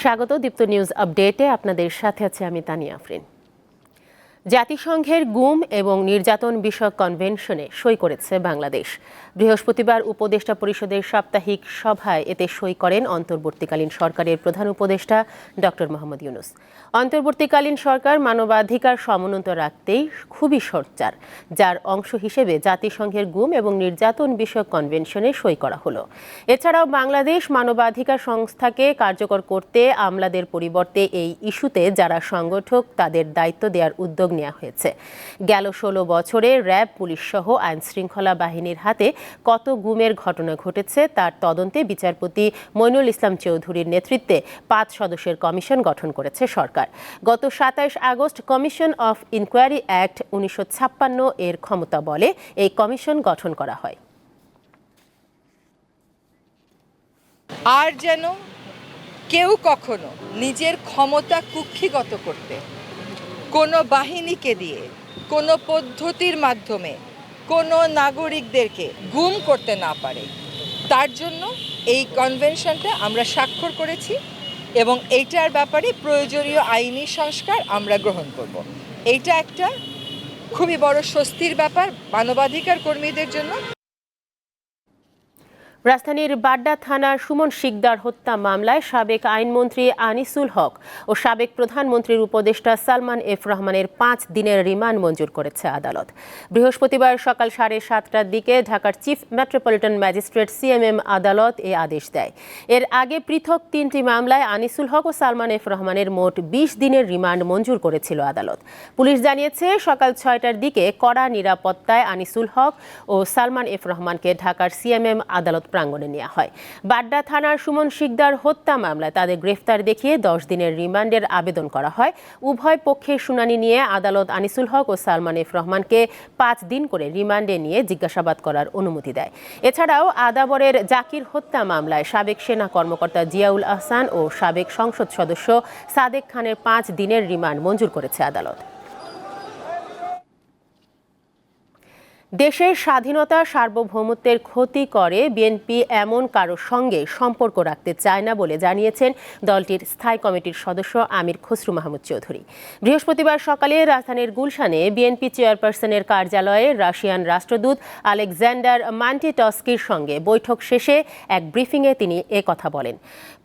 স্বাগত দীপ্ত নিউজ আপডেটে। আপনাদের সাথে আছে আমি তানিয়া আফরিন। জাতিসংঘের গুম এবং নির্যাতন বিষয়ক কনভেনশনে সই করেছে বাংলাদেশ। বৃহস্পতিবার উপদেষ্টা পরিষদের সাপ্তাহিক সভায় এতে সই করেন অন্তর্বর্তীকালীন সরকারের প্রধান উপদেষ্টা ডক্টর মোহাম্মদ ইউনূস। অন্তর্বর্তীকালীন সরকার মানবাধিকার সমুন্নত রাখতেই খুবই সোচ্চার, যার অংশ হিসেবে জাতিসংঘের গুম এবং নির্যাতন বিষয়ক কনভেনশনে সই করা হলো। এছাড়াও বাংলাদেশ মানবাধিকার সংস্থাকে কার্যকর করতে আমলাদের পরিবর্তে এই ইস্যুতে যারা সংগঠক তাদের দায়িত্ব দেওয়ার উদ্যোগ নেওয়া হয়েছে। গেল ১৬ বছরে র্যাব, পুলিশ সহ আইন শৃঙ্খলা বাহিনীর হাতে কত গুমের ঘটনা ঘটেছে তার তদন্তে বিচারপতি মইনুল ইসলাম চৌধুরীর নেতৃত্বে ৫ সদস্যের কমিশন গঠন করেছে সরকার। গত ২৭ August commission of inquiry act ১৯৫৬ এর ক্ষমতা বলে এই কমিশন গঠন করা হয়। আর যেন কেউ কখনো নিজের ক্ষমতা কুক্ষিগত করতে কোনো বাহিনীকে দিয়ে, কোনো পদ্ধতির মাধ্যমে কোনো নাগরিকদেরকে গুম করতে না পারে, তার জন্য এই কনভেনশনটা আমরা স্বাক্ষর করেছি এবং এইটার ব্যাপারে প্রয়োজনীয় আইনি সংস্কার আমরা গ্রহণ করব। এইটা একটা খুবই বড় স্বস্তির ব্যাপার মানবাধিকার কর্মীদের জন্য। রাজধানীর বাড্ডা থানার সুমন শিকদার হত্যা মামলায় সাবেক আইনমন্ত্রী আনিসুল হক ও সাবেক প্রধানমন্ত্রীর উপদেষ্টা সালমান এফ রহমানের ৫ দিনের রিমান্ড মঞ্জুর করেছে আদালত। বৃহস্পতিবার সকাল 7:30টার দিকে ঢাকার চিফ মেট্রোপলিটন ম্যাজিস্ট্রেট সিএমএম আদালত এ আদেশ দেয়। এর আগে পৃথক 3টি মামলায় আনিসুল হক ও সালমান এফ রহমানের মোট 20 দিনের রিমান্ড মঞ্জুর করেছিল আদালত। পুলিশ জানিয়েছে সকাল 6টার দিকে কড়া নিরাপত্তায় আনিসুল হক ও সালমান এফ রহমানকে ঢাকার সিএমএম আদালত প্রাঙ্গণে নেওয়া হয়। বাড্ডা থানার সুমন শিকদার হত্যা মামলায় তাদের গ্রেফতার দেখিয়ে 10 দিনের রিমান্ডের আবেদন করা হয়। উভয় পক্ষের শুনানি নিয়ে আদালত আনিসুল হক ও সালমান এফ রহমানকে 5 দিন করে রিমান্ডে নিয়ে জিজ্ঞাসাবাদ করার অনুমতি দেয়। এছাড়াও আদাবরের জাকির হত্যা মামলায় সাবেক সেনা কর্মকর্তা জিয়াউল আহসান ও সাবেক সংসদ সদস্য সাদেক খানের 5 দিনের রিমান্ড মঞ্জুর করেছে আদালত। দেশের স্বাধীনতা সার্বভৌমত্বের ক্ষতি করে বিএনপি এমন কারোর সঙ্গে সম্পর্ক রাখতে চায় না বলে জানিয়েছেন দলটির স্থায়ী কমিটির সদস্য আমির খসরু মাহমুদ চৌধুরী। বৃহস্পতিবার সকালে রাজধানীর গুলশানে বিএনপি চেয়ারপারসনের কার্যালয়ে রাশিয়ান রাষ্ট্রদূত আলেকজান্ডার মান্টিটস্কির সঙ্গে বৈঠক শেষে এক ব্রিফিংয়ে তিনি কথা বলেন।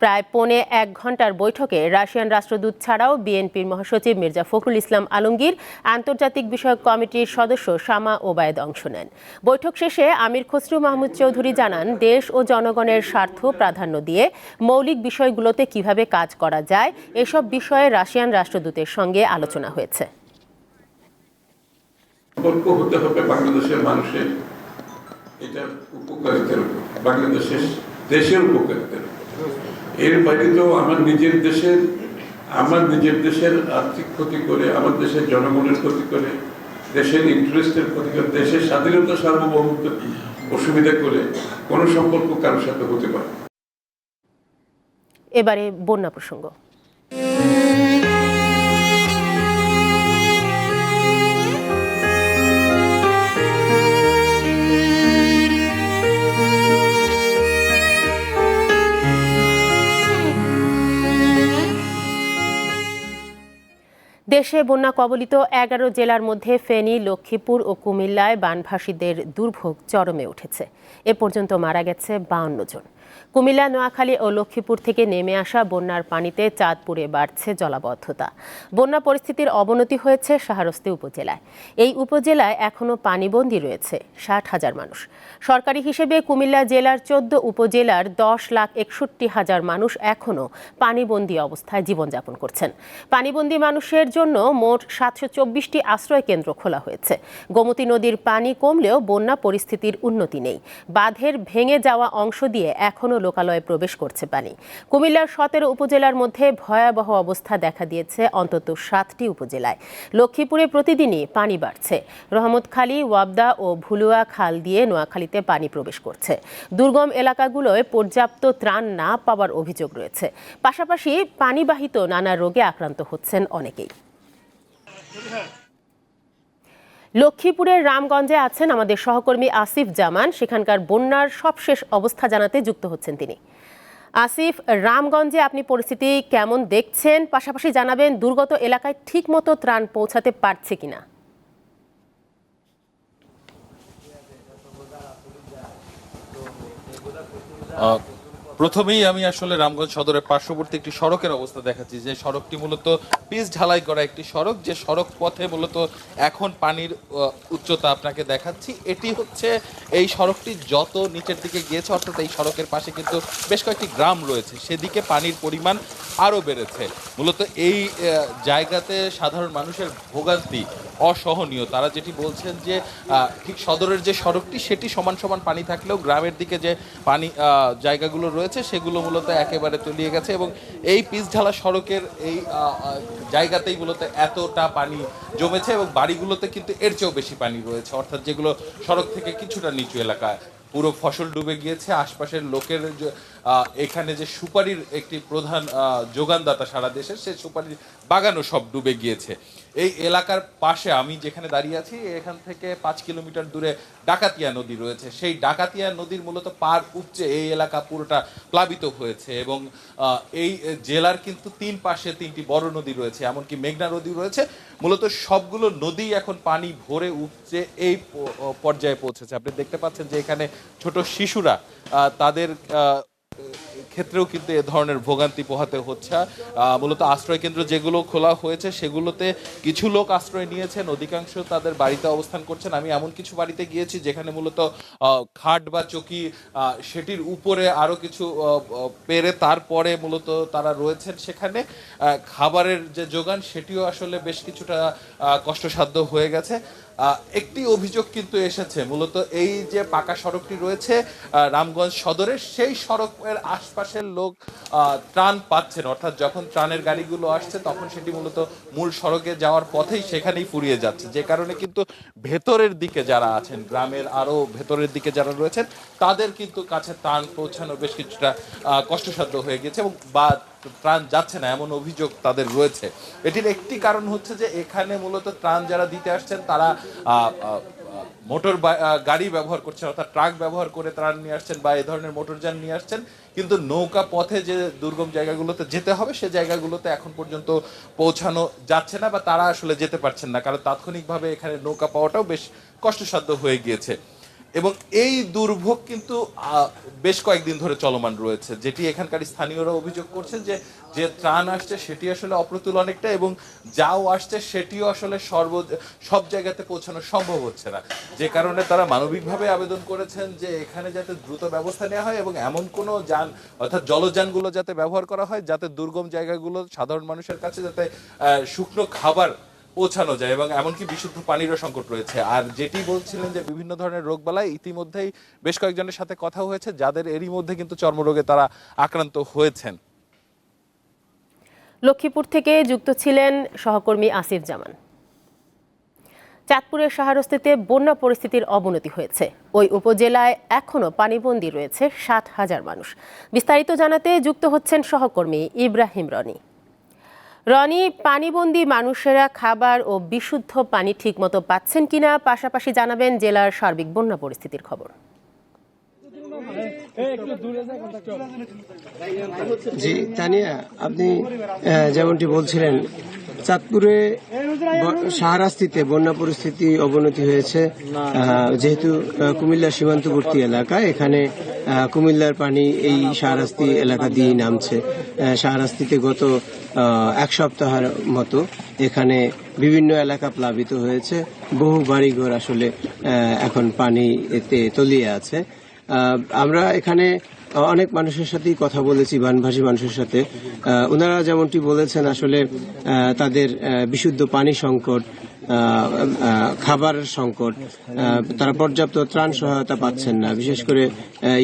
প্রায় 1.25 ঘন্টার বৈঠকে রাশিয়ান রাষ্ট্রদূত ছাড়াও বিএনপির মহাসচিব মির্জা ফখরুল ইসলাম আলমগীর, আন্তর্জাতিক বিষয়ক কমিটির সদস্য শামা ওবায়েদ অংশ নেন। বৈঠক শেষে আমির খসরু মাহমুদ চৌধুরী জানান, দেশ ও জনগণের স্বার্থ প্রাধান্য দিয়ে মৌলিক বিষয়গুলোতে কিভাবে কাজ করা যায় এসব বিষয়ে রাশিয়ান রাষ্ট্রদূতের সঙ্গে আলোচনা হয়েছে। সম্পর্ক হতে হবে বাংলাদেশের মানুষের, এটা উপকারিতার উপর, বাংলাদেশের দেশের উপকারিতার উপর। এর বাইরে তো আমার নিজের দেশের আর্থিক ক্ষতি করে, আমার দেশের জনগণের ক্ষতি করে, দেশের ইন্টারেস্টের ক্ষতি করে, দেশের স্বাধীনতা সার্বভৌমত্ব অসুবিধা করে কোনো সম্পর্ক কারোর সাথে হতে পারে। এবারে বন্যা প্রসঙ্গ। দেশে বন্যা কবলিত 11 জেলার মধ্যে ফেনী, লক্ষ্মীপুর ও কুমিল্লায় বানভাসীদের দুর্ভোগ চরমে উঠেছে। এ পর্যন্ত মারা গেছে 52 জন। কুমিল্লা, নোয়াখালী ও লক্ষ্মীপুর থেকে নেমে আসা বন্যার পানিতে চাঁদপুরে বাড়ছে জলাবদ্ধতা। বন্যা পরিস্থিতির অবনতি হয়েছে শাহরস্তি উপজেলায়। এই উপজেলায় এখনও পানিবন্দী রয়েছে 60,000 মানুষ। সরকারি হিসেবে কুমিল্লা জেলার 14 উপজেলার 10,61,000 মানুষ এখনও পানিবন্দী অবস্থায় জীবনযাপন করছেন। পানিবন্দী মানুষের জন্য মোট 724টি আশ্রয় কেন্দ্র খোলা হয়েছে। গোমতী নদীর পানি কমলেও বন্যা পরিস্থিতির উন্নতি নেই। বাঁধের ভেঙে যাওয়া অংশ দিয়ে এখনও লোকালয়ে প্রবেশ করছে পানি। কুমিল্লার 17 উপজেলার মধ্যে ভয়াবহ অবস্থা দেখা দিয়েছে অন্তত 7টি উপজেলায়। লক্ষ্মীপুরে প্রতিদিনই পানি বাড়ছে। রহমতখালী, ওয়াবদা ও ভুলুয়া খাল দিয়ে নোয়াখালীতে পানি প্রবেশ করছে। দুর্গম এলাকাগুলোয় পর্যাপ্ত ত্রাণ না পাওয়ার অভিযোগ রয়েছে। পাশাপাশি পানিবাহিত নানা রোগে আক্রান্ত হচ্ছেন অনেকেই। লক্ষ্মীপুরের রামগঞ্জে আছেন আমাদের সহকর্মী আসিফ জামান। সেখানকার বন্যার সবশেষ অবস্থা জানাতে যুক্ত হচ্ছেন তিনি। আসিফ, রামগঞ্জে আপনি পরিস্থিতি কেমন দেখছেন, পাশাপাশি জানাবেন দুর্গত এলাকায় ঠিকমতো ত্রাণ পৌঁছাতে পারছে কিনা? প্রথমেই আমি আসলে রামগঞ্জ সদরের পার্শ্ববর্তী একটি সড়কের অবস্থা দেখাচ্ছি, যে সড়কটি মূলত পিচ ঢালাই করা একটি সড়ক, যে সড়ক পথে মূলত এখন পানির উচ্চতা আপনাকে দেখাচ্ছি। এটি হচ্ছে এই সড়কটি যত নিচের দিকে গিয়েছে, অর্থাৎ এই সড়কের পাশে কিন্তু বেশ কয়েকটি গ্রাম রয়েছে, সেদিকে পানির পরিমাণ আরও বেড়েছে। মূলত এই জায়গাতে সাধারণ মানুষের ভোগান্তি অসহনীয়। তারা যেটি বলছেন যে ঠিক সদরের যে সড়কটি সেটি সমান সমান পানি থাকলেও গ্রামের দিকে যে পানি জায়গাগুলো রয়েছে সেগুলো মূলত একেবারে তলিয়ে গেছে, এবং এই পিচ ঢালা সড়কের এই জায়গাতেই মূলত এতটা পানি জমেছে, এবং বাড়িগুলোতে কিন্তু এর চেয়েও বেশি পানি রয়েছে, অর্থাৎ যেগুলো সড়ক থেকে কিছুটা নিচু এলাকায়। পুরো ফসল ডুবে গিয়েছে, আশপাশের লোকের এখানে যে সুপারির একটি প্রধান যোগানদাতা সারা দেশের, সে সুপারির বাগানও সব ডুবে গিয়েছে। এই এলাকার পাশে আমি যেখানে দাঁড়িয়ে আছি, এখান থেকে 5 কিলোমিটার দূরে ডাকাতিয়া নদী রয়েছে। সেই ডাকাতিয়া নদীর মূলত পার উপচে এই এলাকা পুরোটা প্লাবিত হয়েছে, এবং এই জেলার কিন্তু 3 পাশে 3টি বড় নদী রয়েছে, এমনকি মেঘনা নদী রয়েছে। মূলত সবগুলো নদী এখন পানি ভরে উপচে এই পর্যায়ে পৌঁছেছে। আপনি দেখতে পাচ্ছেন যে এখানে ছোট শিশুরা তাদের ক্ষেত্রেও কিন্তু এ ধরনের ভোগান্তি পোহাতে হচ্ছে। মূলত আশ্রয় কেন্দ্র যেগুলো খোলা হয়েছে সেগুলোতে কিছু লোক আশ্রয় নিয়েছেন, অধিকাংশ তাদের বাড়িতে অবস্থান করছেন। আমি এমন কিছু বাড়িতে গিয়েছি যেখানে মূলত খাট বা চকি সেটির উপরে আরও কিছু পেরে তারপরে মূলত তারা রয়েছেন সেখানে। খাবারের যে যোগান সেটিও আসলে বেশ কিছুটা কষ্টসাধ্য হয়ে গেছে। একটি অভিযোগ কিন্তু এসেছে, মূলত এই যে পাকা সড়কটি রয়েছে রামগঞ্জ সদরের, সেই সড়কের আশপাশের লোক ত্রাণ পাচ্ছেন, অর্থাৎ যখন ত্রাণের গাড়িগুলো আসছে তখন সেটি মূলত মূল সড়কে যাওয়ার পথেই সেখানেই ফুরিয়ে যাচ্ছে, যে কারণে কিন্তু ভেতরের দিকে যারা আছেন, গ্রামের আরও ভেতরের দিকে যারা রয়েছেন, তাদের কিন্তু কাছে ত্রাণ পৌঁছানো বেশ কিছুটা কষ্টসাধ্য হয়ে গেছে, এবং বা ত্রাণ যাচ্ছে না এমন অভিযোগ তাদের রয়েছে। এটির একটি কারণ হচ্ছে যে এখানে মূলত ত্রাণ যারা দিতে আসছেন তারা মোটর গাড়ি ব্যবহার করছেন, অর্থাৎ ট্রাক ব্যবহার করে ত্রাণ নিয়ে আসছেন বা এই ধরনের মোটরযান নিয়ে আসছেন, কিন্তু নৌকা পথে যে দুর্গম জায়গাগুলোতে যেতে হবে সে জায়গাগুলোতে এখন পর্যন্ত পৌঁছানো যাচ্ছে না, বা তারা আসলে যেতে পারছেন না, কারণ তাৎক্ষণিকভাবে এখানে নৌকা পাওয়াটাও বেশ কষ্টসাধ্য হয়ে গিয়েছে। এবং এই দুর্ভোগ কিন্তু বেশ কয়েকদিন ধরে চলমান রয়েছে, যেটি এখানকার স্থানীয়রা অভিযোগ করছেন যে যে ত্রাণ আসছে সেটি আসলে অপ্রতুল অনেকটা, এবং যাও আসছে সেটিও আসলে সব জায়গাতে পৌঁছানো সম্ভব হচ্ছে না, যে কারণে তারা মানবিকভাবে আবেদন করেছেন যে এখানে যাতে দ্রুত ব্যবস্থা নেওয়া হয় এবং এমন কোনো যান অর্থাৎ জলযানগুলো যাতে ব্যবহার করা হয় যাতে দুর্গম জায়গাগুলো সাধারণ মানুষের কাছে যাতে শুকনো খাবার পৌঁছানো যায়, এবং এমনকি বিশুদ্ধ পানিরও সংকট রয়েছে। আর যেটি বলছিলেন যে বিভিন্ন ধরনের রোগবালাই, ইতিমধ্যেই বেশ কয়েকজনের সাথে কথা হয়েছে যাদের এরই মধ্যে কিন্তু চর্মরোগে তারা আক্রান্ত হয়েছেন। লক্ষ্মীপুর থেকে যুক্ত ছিলেন সহকর্মী আসিফ জামান। চাঁদপুরের শাহরাস্তিতে বন্যা পরিস্থিতির অবনতি হয়েছে। ওই উপজেলায় এখনও পানিবন্দী রয়েছে 60,000 মানুষ। বিস্তারিত জানাতে যুক্ত হচ্ছেন সহকর্মী ইব্রাহিম রনি। রনি, পানিবন্দী মানুষেরা খাবার ও বিশুদ্ধ পানি ঠিকমতো পাচ্ছেন কিনা, পাশাপাশি জানাবেন জেলার সার্বিক বন্যা পরিস্থিতির খবর। জি তানিয়া, আপনি যেমনটি বলছিলেন, চাঁদপুরে শাহরাস্তিতে বন্যা পরিস্থিতি অবনতি হয়েছে, যেহেতু কুমিল্লা সীমান্তবর্তী এলাকা, এখানে কুমিল্লার পানি এই শাহরাস্তি এলাকা দিয়ে নামছে। শাহরাস্তিতে গত 1 সপ্তাহের মতো এখানে বিভিন্ন এলাকা প্লাবিত হয়েছে, বহু বাড়িঘর আসলে এখন পানি এতে তলিয়ে আছে। আমরা এখানে অনেক মানুষের সাথেই কথা বলেছি, বানভাসী মানুষের সাথে। ওনারা যেমনটি বলেছেন, আসলে তাদের বিশুদ্ধ পানি সংকট, খাবারের সংকট, তারা পর্যাপ্ত ত্রাণ সহায়তা পাচ্ছেন না। বিশেষ করে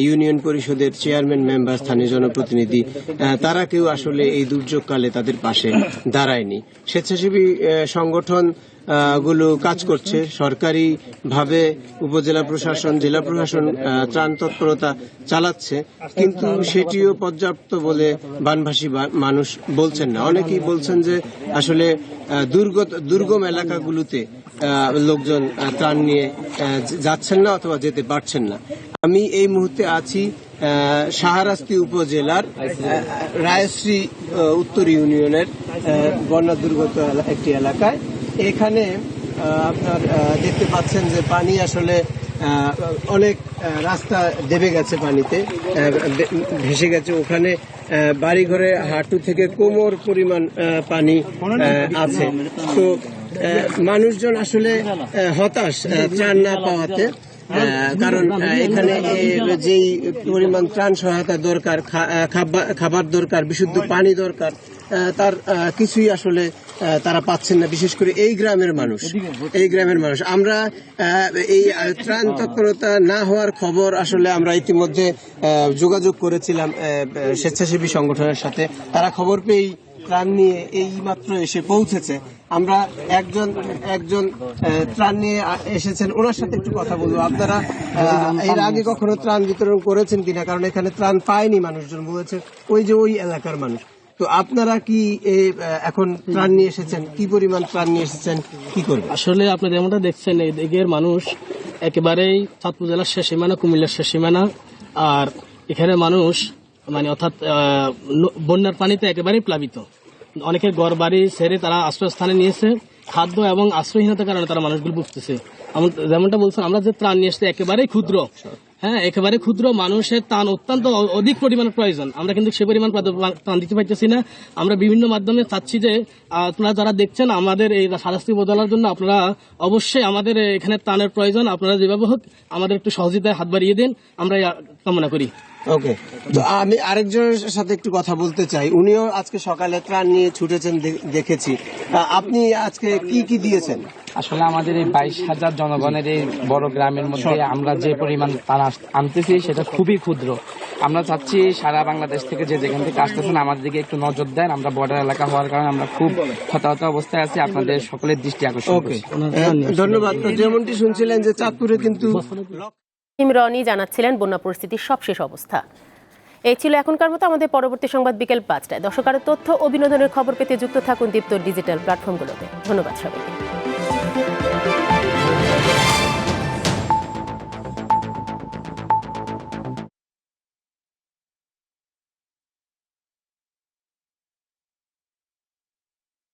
ইউনিয়ন পরিষদের চেয়ারম্যান, মেম্বার, স্থানীয় জনপ্রতিনিধি, তারা কেউ আসলে এই দুর্যোগকালে তাদের পাশে দাঁড়ায়নি। স্বেচ্ছাসেবী সংগঠন গুলো কাজ করছে, সরকারি ভাবে উপজেলা প্রশাসন, জেলা প্রশাসন ত্রাণ তৎপরতা চালাচ্ছে, কিন্তু সেটিও পর্যাপ্ত বলে বানভাসী মানুষ বলছেন না। অনেকেই বলছেন যে আসলে দুর্গম এলাকাগুলোতে লোকজন ত্রাণ নিয়ে যাচ্ছেন না অথবা যেতে পারছেন না। আমি এই মুহূর্তে আছি শাহরাস্তি উপজেলার রায়শ্রী উত্তর ইউনিয়নের বন্যা দুর্গত একটি এলাকায়। এখানে আপনার দেখতে পাচ্ছেন যে পানি আসলে অনেক রাস্তা দেবে গেছে, পানিতে ভেসে গেছে। ওখানে বাড়িঘরে হাঁটু থেকে কোমর পরিমাণ পানি আছে। তো মানুষজন আসলে হতাশ ত্রাণ না পাওয়াতে, কারণ এখানে যেই পরিমাণ ত্রাণ সহায়তা দরকার, খাবার দরকার, বিশুদ্ধ পানি দরকার, তার কিছুই আসলে তারা পাচ্ছেন না, বিশেষ করে এই গ্রামের মানুষ। আমরা এই ত্রাণ তৎপরতা না হওয়ার খবর আসলে আমরা ইতিমধ্যে যোগাযোগ করেছিলাম স্বেচ্ছাসেবী সংগঠনের সাথে। তারা খবর পেয়েই ত্রাণ নিয়ে এই মাত্র এসে পৌঁছেছে। আমরা একজন ত্রাণ নিয়ে এসেছেন, ওনার সাথে একটু কথা বলবো। আপনারা এর আগে কখনো ত্রাণ বিতরণ করেছেন কিনা? কারণ এখানে ত্রাণ পায়নি মানুষজন, বলেছে ওই এলাকার মানুষ। তো আপনারা কি এখন ত্রাণ নিয়ে এসেছেন? কি পরিমাণ ত্রাণ নিয়ে এসেছেন, কি করবেন? আসলে আপনি যেমনটা দেখছেন, এই দিকের মানুষ একেবারেই চাঁদপুর জেলার শেষ সীমানা, কুমিল্লার শেষ সীমানা। আর এখানে মানুষ মানে অর্থাৎ বন্যার পানিতে একেবারেই প্লাবিত। অনেকের ঘর বাড়ি ছেড়ে তারা আশ্রয়স্থানে নিয়েছে। খাদ্য এবং আশ্রয়হীনতার কারণে তারা মানুষগুলো ভুগতেছে। যেমনটা বলছেন, আমরা যে ত্রাণ নিয়ে আসছি একেবারেই ক্ষুদ্র, একেবারে ক্ষুদ্র। মানুষের ত্রাণ অত্যন্ত অধিক পরিমাণে প্রয়োজন, আমরা কিন্তু সে পরিমাণ ত্রাণ দিতে পারতেছি না। আমরা বিভিন্ন মাধ্যমে চাচ্ছি যে আপনারা যারা দেখছেন আমাদের এই শাহরাস্তি বদলার জন্য, আপনারা অবশ্যই আমাদের এখানে ত্রাণের প্রয়োজন। আপনারা যেভাবে হোক আমাদের একটু সহযোগিতায় হাত বাড়িয়ে দিন, আমরা কামনা করি। ওকে, তো আমি আরেকজনের সাথে একটু কথা বলতে চাই। উনিও আজকে সকালে ত্রাণ নিয়ে ছুটেছেন দেখেছি। আপনি আজকে কি দিয়েছেন? আসলে আমাদের এই 22,000 জনগণের এই বড় গ্রামের মধ্যে আমরা যে পরিমাণ ত্রাণ আনতেছি সেটা খুবই ক্ষুদ্র। আমরা চাচ্ছি সারা বাংলাদেশ থেকে যেখান থেকে আসতেছেন আমাদের দিকে একটু নজর দেন। আমরা বর্ডার এলাকা হওয়ার কারণে আমরা খুব হতাহত অবস্থায় আছি। আপনাদের সকলের দৃষ্টি আকর্ষণ করি। ধন্যবাদ। যেমনটি শুনছিলেন যে চাঁদপুরে কিন্তু ইমরানি জানাচ্ছিলেন বন্যা পরিস্থিতির সবশেষ অবস্থা। এই ছিল এখনকার মতো। আমাদের পরবর্তী সংবাদ বিকেল 5টায়। দর্শক, আরো তথ্য ও বিনোদনের খবর পেতে যুক্ত থাকুন দীপ্ত ডিজিটাল প্ল্যাটফর্মগুলোতে। ধন্যবাদ সবাইকে।